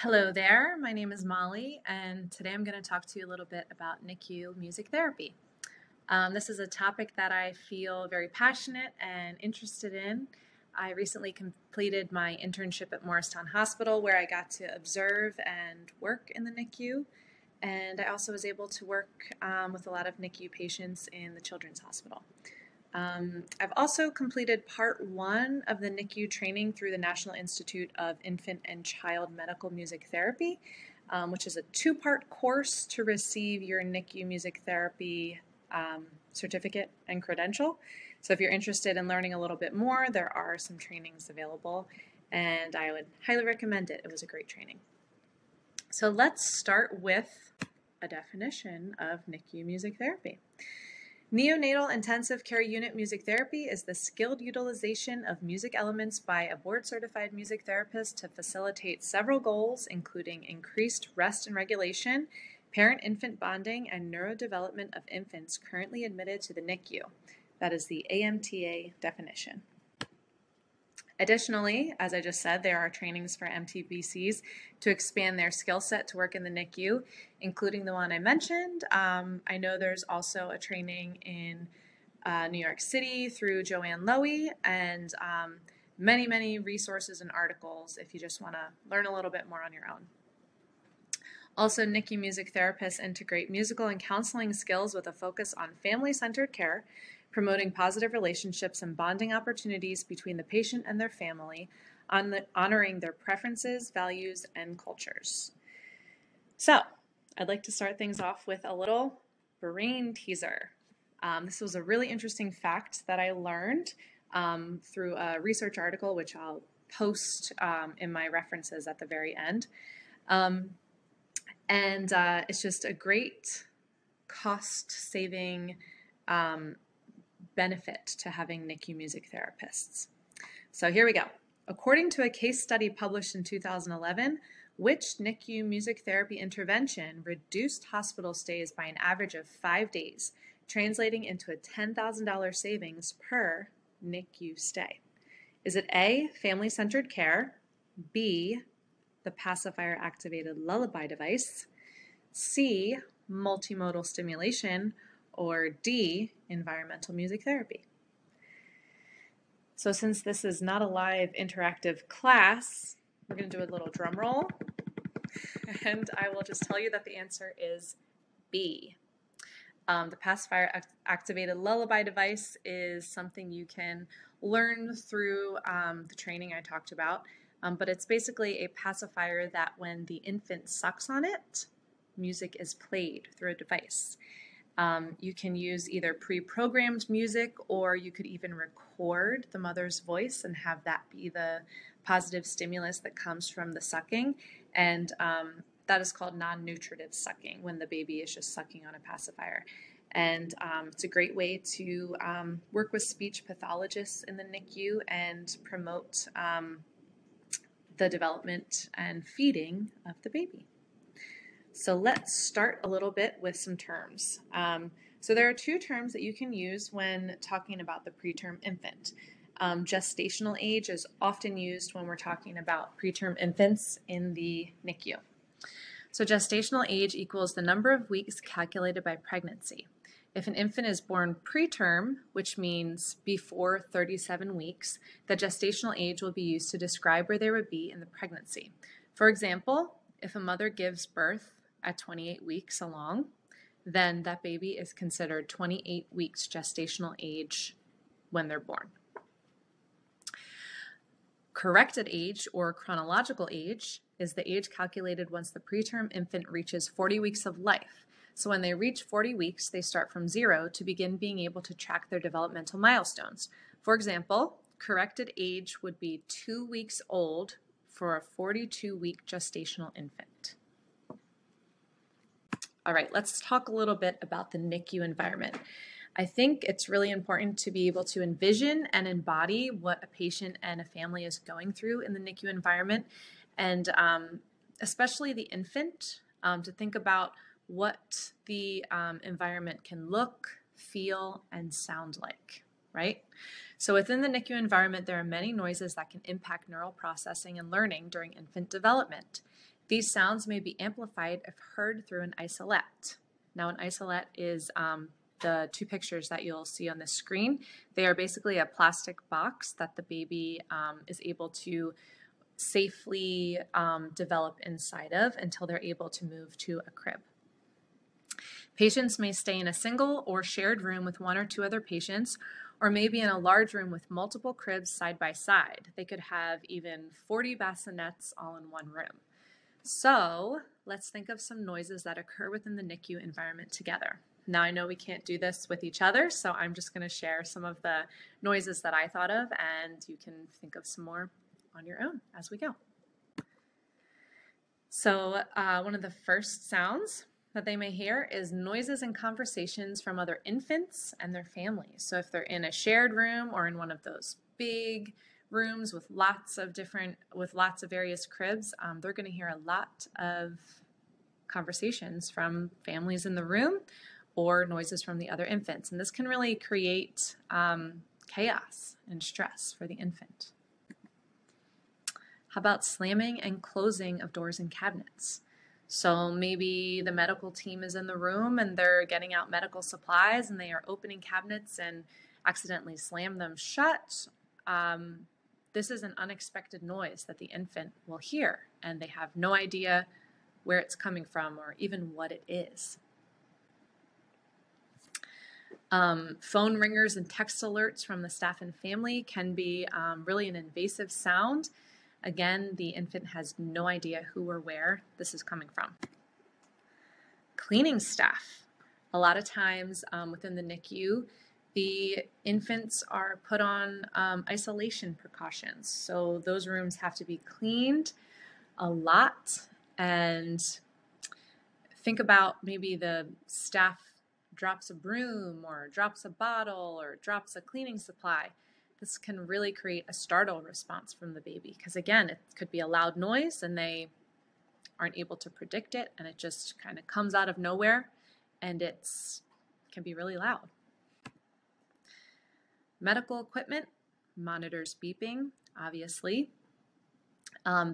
Hello there, my name is Molly, and today I'm going to talk to you a little bit about NICU music therapy. This is a topic that I feel very passionate and interested in. I recently completed my internship at Morristown Hospital, where I got to observe and work in the NICU, and I also was able to work with a lot of NICU patients in the Children's Hospital. I've also completed part 1 of the NICU training through the National Institute of Infant and Child Medical Music Therapy, which is a 2-part course to receive your NICU music therapy certificate and credential. So if you're interested in learning a little bit more, there are some trainings available, and I would highly recommend it. It was a great training. So let's start with a definition of NICU music therapy. Neonatal intensive care unit music therapy is the skilled utilization of music elements by a board-certified music therapist to facilitate several goals, including increased rest and regulation, parent-infant bonding, and neurodevelopment of infants currently admitted to the NICU. That is the AMTA definition. Additionally, as I just said, there are trainings for MTBCs to expand their skill set to work in the NICU, including the one I mentioned. I know there's also a training in New York City through Joanne Lowy, and many resources and articles if you just want to learn a little bit more on your own. Also, NICU music therapists integrate musical and counseling skills with a focus on family-centered care, promoting positive relationships and bonding opportunities between the patient and their family, honoring their preferences, values, and cultures. So, I'd like to start things off with a little brain teaser. This was a really interesting fact that I learned through a research article, which I'll post in my references at the very end. It's just a great cost-saving benefit to having NICU music therapists. So here we go. According to a case study published in 2011, which NICU music therapy intervention reduced hospital stays by an average of 5 days, translating into a $10,000 savings per NICU stay? Is it A, family-centered care, B, the pacifier-activated lullaby device, C, multimodal stimulation, or D, environmental music therapy? So since this is not a live interactive class, we're going to do a little drum roll, and I will just tell you that the answer is B. The pacifier-activated lullaby device is something you can learn through the training I talked about, but it's basically a pacifier that when the infant sucks on it, music is played through a device. You can use either pre-programmed music, or you could even record the mother's voice and have that be the positive stimulus that comes from the sucking. And that is called non-nutritive sucking, when the baby is just sucking on a pacifier. And it's a great way to work with speech pathologists in the NICU and promote the development and feeding of the baby. So let's start a little bit with some terms. So there are 2 terms that you can use when talking about the preterm infant. Gestational age is often used when we're talking about preterm infants in the NICU. So gestational age equals the number of weeks calculated by pregnancy. If an infant is born preterm, which means before 37 weeks, the gestational age will be used to describe where they would be in the pregnancy. For example, if a mother gives birth at 28 weeks along, then that baby is considered 28 weeks gestational age when they're born. Corrected age, or chronological age, is the age calculated once the preterm infant reaches 40 weeks of life. So when they reach 40 weeks, they start from 0 to begin being able to track their developmental milestones. For example, corrected age would be 2 weeks old for a 42-week gestational infant. All right, let's talk a little bit about the NICU environment. I think it's really important to be able to envision and embody what a patient and a family is going through in the NICU environment, and especially the infant, to think about what the environment can look, feel, and sound like, right? So within the NICU environment, there are many noises that can impact neural processing and learning during infant development. These sounds may be amplified if heard through an isolette. Now, an isolette is the two pictures that you'll see on the screen. They are basically a plastic box that the baby is able to safely develop inside of until they're able to move to a crib. Patients may stay in a single or shared room with one or two other patients, or maybe in a large room with multiple cribs side by side. They could have even 40 bassinets all in one room. So let's think of some noises that occur within the NICU environment together. Now, I know we can't do this with each other, so I'm just going to share some of the noises that I thought of, and you can think of some more on your own as we go. So one of the first sounds that they may hear is noises and conversations from other infants and their families. So if they're in a shared room or in one of those big rooms with lots of various cribs, they're going to hear a lot of conversations from families in the room or noises from the other infants. And this can really create chaos and stress for the infant. How about slamming and closing of doors and cabinets? So maybe the medical team is in the room and they're getting out medical supplies and they are opening cabinets and accidentally slam them shut. This is an unexpected noise that the infant will hear, and they have no idea where it's coming from or even what it is. Phone ringers and text alerts from the staff and family can be really an invasive sound. Again, the infant has no idea who or where this is coming from. Cleaning staff. A lot of times within the NICU, the infants are put on isolation precautions. So those rooms have to be cleaned a lot. And think about maybe the staff drops a broom or drops a bottle or drops a cleaning supply. This can really create a startle response from the baby because, again, it could be a loud noise and they aren't able to predict it, and it just kind of comes out of nowhere, and it can be really loud. Medical equipment, monitors beeping, obviously.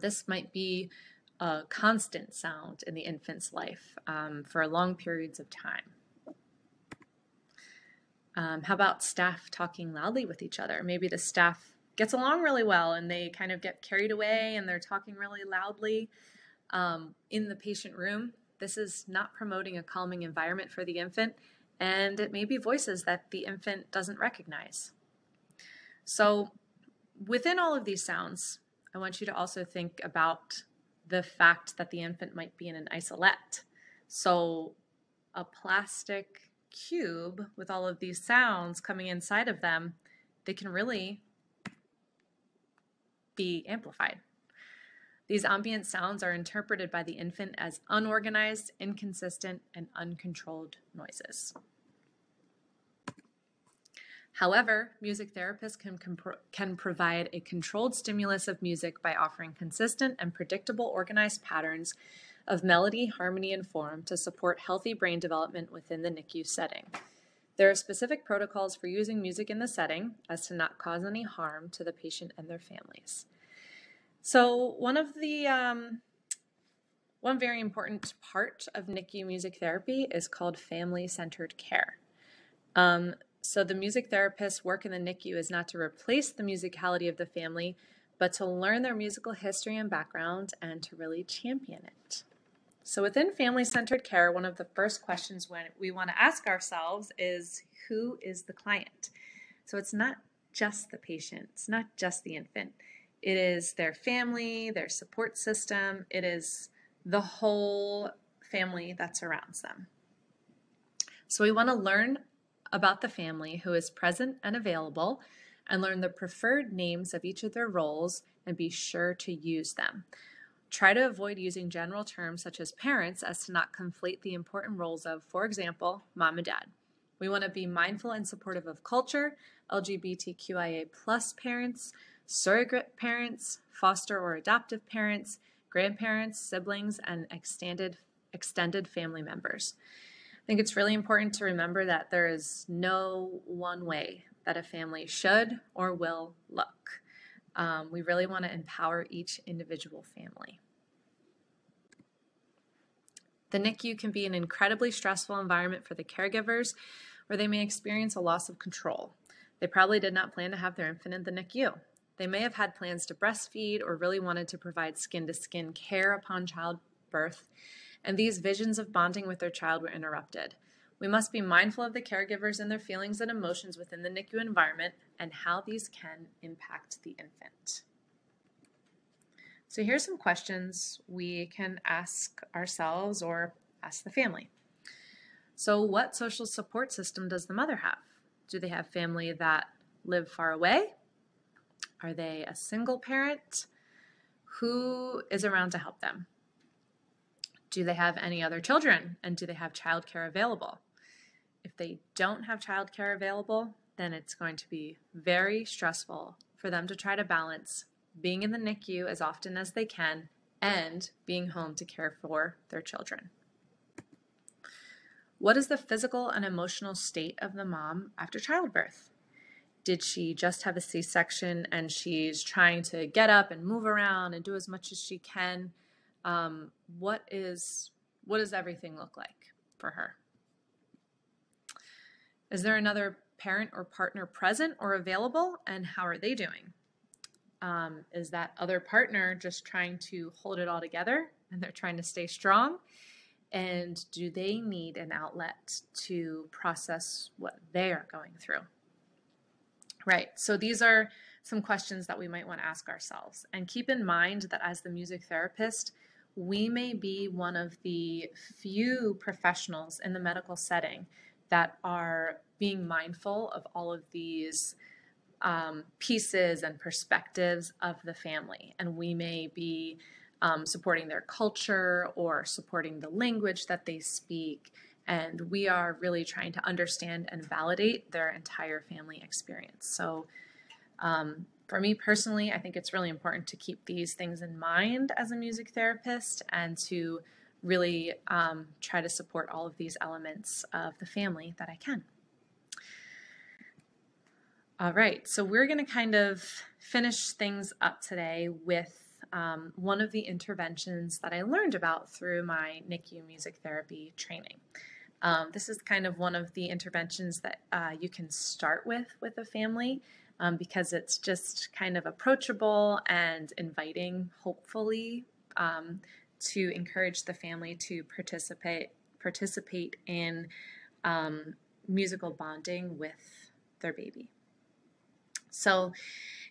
This might be a constant sound in the infant's life for long periods of time. How about staff talking loudly with each other? Maybe the staff gets along really well and they kind of get carried away and they're talking really loudly in the patient room. This is not promoting a calming environment for the infant, and it may be voices that the infant doesn't recognize. So within all of these sounds, I want you to also think about the fact that the infant might be in an isolette. So a plastic cube with all of these sounds coming inside of them, they can really be amplified. These ambient sounds are interpreted by the infant as unorganized, inconsistent, and uncontrolled noises. However, music therapists can provide a controlled stimulus of music by offering consistent and predictable organized patterns of melody, harmony, and form to support healthy brain development within the NICU setting. There are specific protocols for using music in the setting as to not cause any harm to the patient and their families. So one very important part of NICU music therapy is called family-centered care. So the music therapists' work in the NICU is not to replace the musicality of the family, but to learn their musical history and background and to really champion it. So within family-centered care, one of the first questions we want to ask ourselves is, who is the client? So it's not just the patient, it's not just the infant. It is their family, their support system, it is the whole family that surrounds them. So we want to learn about the family who is present and available and learn the preferred names of each of their roles and be sure to use them. Try to avoid using general terms such as parents as to not conflate the important roles of, for example, mom and dad. We want to be mindful and supportive of culture, LGBTQIA+ parents, surrogate parents, foster or adoptive parents, grandparents, siblings, and extended family members. I think it's really important to remember that there is no one way that a family should or will look. We really want to empower each individual family. The NICU can be an incredibly stressful environment for the caregivers, where they may experience a loss of control. They probably did not plan to have their infant in the NICU. They may have had plans to breastfeed or really wanted to provide skin-to-skin care upon childbirth, and these visions of bonding with their child were interrupted. We must be mindful of the caregivers and their feelings and emotions within the NICU environment and how these can impact the infant. So here's some questions we can ask ourselves or ask the family. So what social support system does the mother have? Do they have family that live far away? Are they a single parent? Who is around to help them? Do they have any other children, and do they have childcare available? If they don't have childcare available, then it's going to be very stressful for them to try to balance being in the NICU as often as they can and being home to care for their children. What is the physical and emotional state of the mom after childbirth? Did she just have a C-section and she's trying to get up and move around and do as much as she can? What does everything look like for her? Is there another parent or partner present or available, and how are they doing? Is that other partner just trying to hold it all together and they're trying to stay strong? And do they need an outlet to process what they are going through? Right, so these are some questions that we might want to ask ourselves. And keep in mind that as the music therapist, we may be one of the few professionals in the medical setting that are being mindful of all of these pieces and perspectives of the family. And we may be supporting their culture or supporting the language that they speak. And we are really trying to understand and validate their entire family experience. So for me personally, I think it's really important to keep these things in mind as a music therapist and to really try to support all of these elements of the family that I can. All right, so we're going to kind of finish things up today with one of the interventions that I learned about through my NICU music therapy training. This is kind of one of the interventions that you can start with a family because it's just kind of approachable and inviting, hopefully, to encourage the family to participate in musical bonding with their baby. So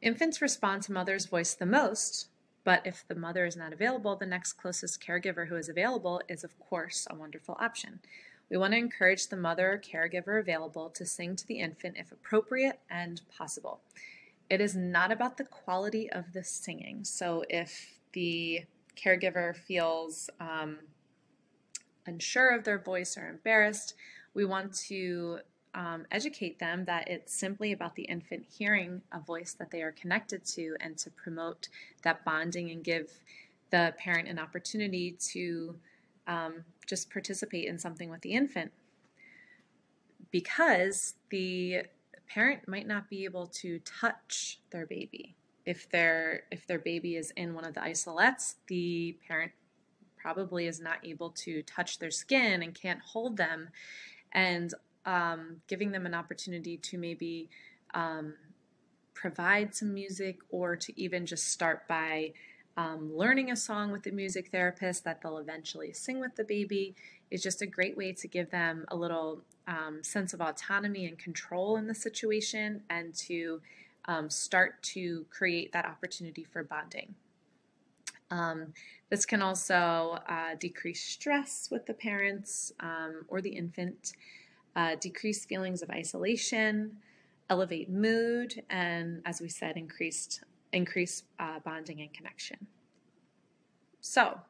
infants respond to mother's voice the most, but if the mother is not available, the next closest caregiver who is available is, of course, a wonderful option. We want to encourage the mother or caregiver available to sing to the infant if appropriate and possible. It is not about the quality of the singing. So if the caregiver feels unsure of their voice or embarrassed, we want to educate them that it's simply about the infant hearing a voice that they are connected to and to promote that bonding and give the parent an opportunity to just participate in something with the infant, because the parent might not be able to touch their baby. If their baby is in one of the isolettes, the parent probably is not able to touch their skin and can't hold them, and giving them an opportunity to maybe provide some music or to even just start by learning a song with the music therapist that they'll eventually sing with the baby is just a great way to give them a little sense of autonomy and control in the situation and to start to create that opportunity for bonding. This can also decrease stress with the parents or the infant, decrease feelings of isolation, elevate mood, and as we said, increase bonding and connection. So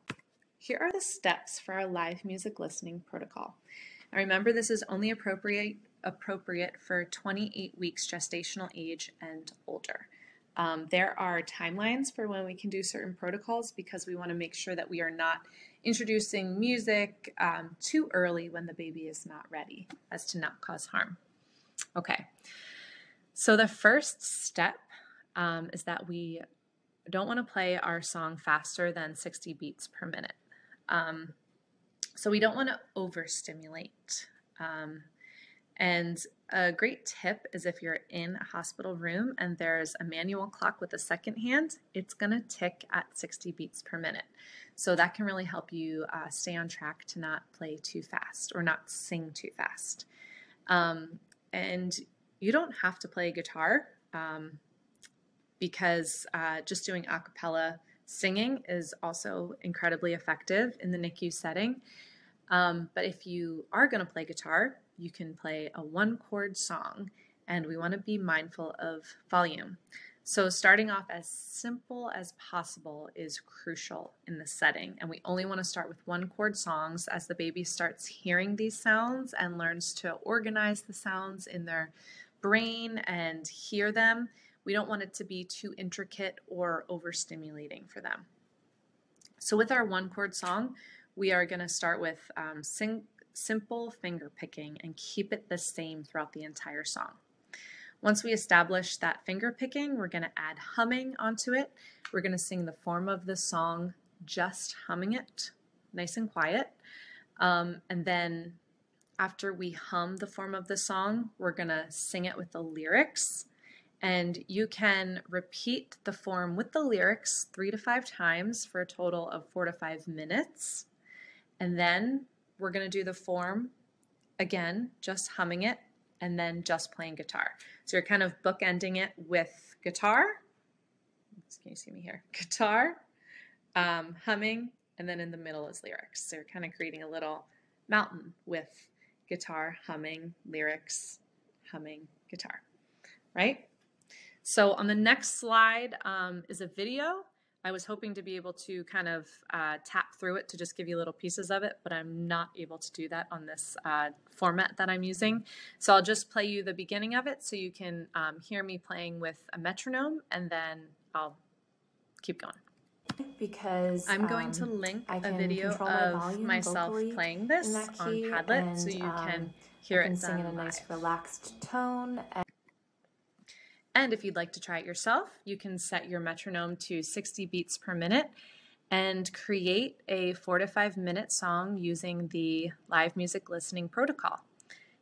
here are the steps for our live music listening protocol. Now remember, this is only appropriate for 28 weeks gestational age and older. There are timelines for when we can do certain protocols because we want to make sure that we are not introducing music too early when the baby is not ready, as to not cause harm. Okay, so the first step is that we don't want to play our song faster than 60 beats per minute. So we don't want to overstimulate. And a great tip is if you're in a hospital room and there's a manual clock with a second hand, it's going to tick at 60 beats per minute. So that can really help you stay on track to not play too fast or not sing too fast. And you don't have to play guitar because just doing a cappella singing is also incredibly effective in the NICU setting. But if you are going to play guitar, you can play a one-chord song, and we want to be mindful of volume. So starting off as simple as possible is crucial in this setting, and we only want to start with one-chord songs as the baby starts hearing these sounds and learns to organize the sounds in their brain and hear them. We don't want it to be too intricate or overstimulating for them. So with our one-chord song, we are going to start with simple finger picking and keep it the same throughout the entire song. Once we establish that finger picking, we're going to add humming onto it. We're going to sing the form of the song, just humming it, nice and quiet. And then after we hum the form of the song, we're going to sing it with the lyrics. And you can repeat the form with the lyrics 3 to 5 times for a total of 4 to 5 minutes. And then we're going to do the form again, just humming it, and then just playing guitar. So you're kind of bookending it with guitar. Can you see me here? Guitar, humming, and then in the middle is lyrics. So you're kind of creating a little mountain with guitar, humming, lyrics, humming, guitar, right? So on the next slide is a video. I was hoping to be able to kind of tap through it to just give you little pieces of it, but I'm not able to do that on this format that I'm using. So I'll just play you the beginning of it so you can hear me playing with a metronome, and then I'll keep going. Because I'm going to link a video of myself playing this on Padlet so you can hear it done in a nice relaxed tone. And if you'd like to try it yourself, you can set your metronome to 60 beats per minute and create a 4 to 5 minute song using the live music listening protocol.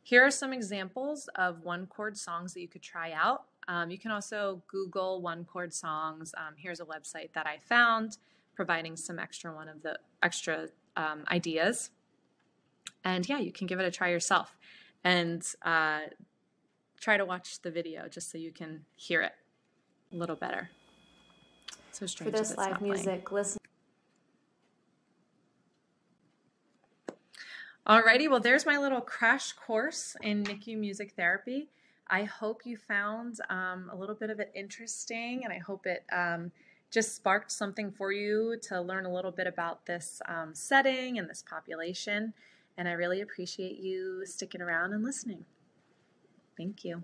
Here are some examples of one-chord songs that you could try out. You can also Google one-chord songs. Here's a website that I found providing some extra ideas. And yeah, you can give it a try yourself. And try to watch the video just so you can hear it a little better. So strange for this live music listen. Alrighty, well there's my little crash course in NICU music therapy. I hope you found a little bit of it interesting, and I hope it just sparked something for you to learn a little bit about this setting and this population. And I really appreciate you sticking around and listening. Thank you.